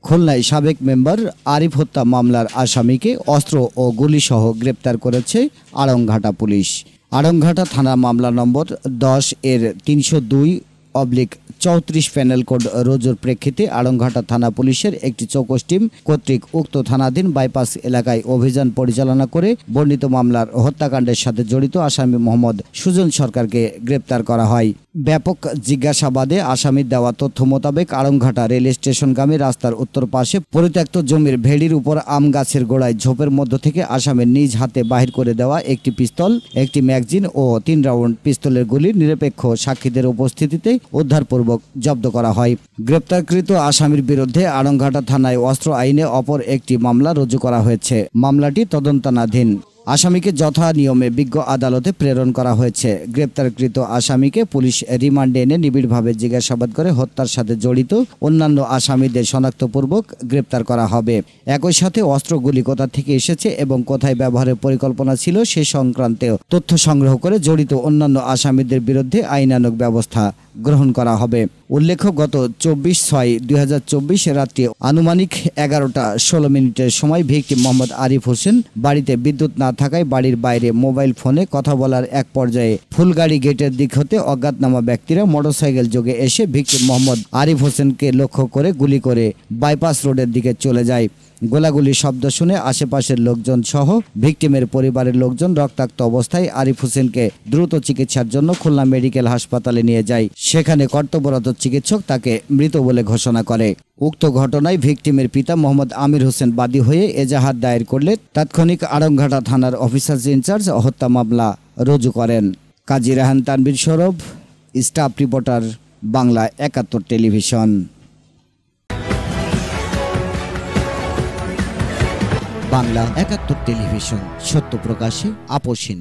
খুলনায় সাবেক মেম্বার আরিফ হত্যা মামলার আসামিকে অস্ত্র ও গুলিসহ গ্রেপ্তার করেছে আড়ংঘাটা পুলিশ। আড়ংঘাটা থানা মামলা নম্বর 10 এর 302/34 প্যানেল কোড রোজুর প্রেক্ষিতে আড়ংঘাটা থানা পুলিশের একটি চৌকস টিম কর্তৃক উক্ত থানাধীন বাইপাস এলাকায় অভিযান পরিচালনা করে বর্ণিত মামলার হত্যাকাণ্ডের সাথে জড়িত আসামি মোহাম্মদ সুজন সরকারকে গ্রেপ্তার করা হয়। ব্যাপক জিজ্ঞাসাবাদে আসামির দেওয়া তথ্য মোতাবেক আড়ংঘাটা রেল স্টেশনগামী রাস্তার উত্তর পাশে পরিত্যক্ত জমির ভেড়ির উপর আম গাছের গোড়ায় ঝোপের মধ্য থেকে আসামির নিজ হাতে বাহির করে দেওয়া একটি পিস্তল, একটি ম্যাগজিন ও 3 রাউন্ড পিস্তলের গুলি নিরপেক্ষ সাক্ষীদের উপস্থিতিতে উদ্ধারপূর্বক জব্দ করা হয়। গ্রেপ্তারকৃত আসামির বিরুদ্ধে আড়ংঘাটা থানায় অস্ত্র আইনে অপর একটি মামলা রুজু করা হয়েছে। মামলাটি তদন্তাধীন। আসামিকে যথা নিয়মে বিজ্ঞ আদালতে প্রেরণ করা হয়েছে। গ্রেপ্তারকৃত আসামিকে পুলিশ রিমান্ডে এনে নিবিড়ভাবে জিজ্ঞাসাবাদ করে হত্যার সাথে জড়িত অন্যান্য আসামিদের শনাক্তপূর্বক গ্রেপ্তার করা হবে। একই সাথে অস্ত্রগুলি কোথা থেকে এসেছে এবং কোথায় ব্যবহারের পরিকল্পনা ছিল সে সংক্রান্তে তথ্য সংগ্রহ করে জড়িত অন্যান্য আসামিদের বিরুদ্ধে আইনানুগ ব্যবস্থা গ্রহণ করা হবে। উল্লেখ্য, গত 24/6/2024 রাত্রি আনুমানিক 11:16 সময় ভিকটিম মোহাম্মদ আরিফ হোসেন বাড়িতে বিদ্যুৎ না থাকায় বাড়ির বাইরে মোবাইল ফোনে কথা বলার এক পর্যায়ে ফুলগাড়ি গেটের দিক হতে অজ্ঞাতনামা ব্যক্তিরা মোটরসাইকেল যোগে এসে ভিকটিম মোহাম্মদ আরিফ হোসেনকে লক্ষ্য করে গুলি করে বাইপাস রোডের দিকে চলে যায়। গোলাগুলির শব্দ শুনে আশেপাশের লোকজন সহ ভিকটিমের পরিবারের লোকজন রক্তাক্ত অবস্থায় আরিফ হোসেনকে দ্রুত চিকিৎসার জন্য খুলনা মেডিকেল হাসপাতালে নিয়ে যায়। সেখানে কর্তব্যরত চিকিৎসক তাকে মৃত বলে ঘোষণা করে। উক্ত ঘটনায় ভিকটিমের পিতা মোহাম্মদ আমির হোসেন বাদী হয়ে এজাহার দায়ের করলে তাৎক্ষণিক আড়ংঘাটা থানার অফিসার ইনচার্জ হত্যা মামলা রুজু করেন। Kazi Rahan Tanvir Sourav, staff reporter, Bangla 71 television. Bangla 71 television, সত্য প্রকাশে আপোষহীন।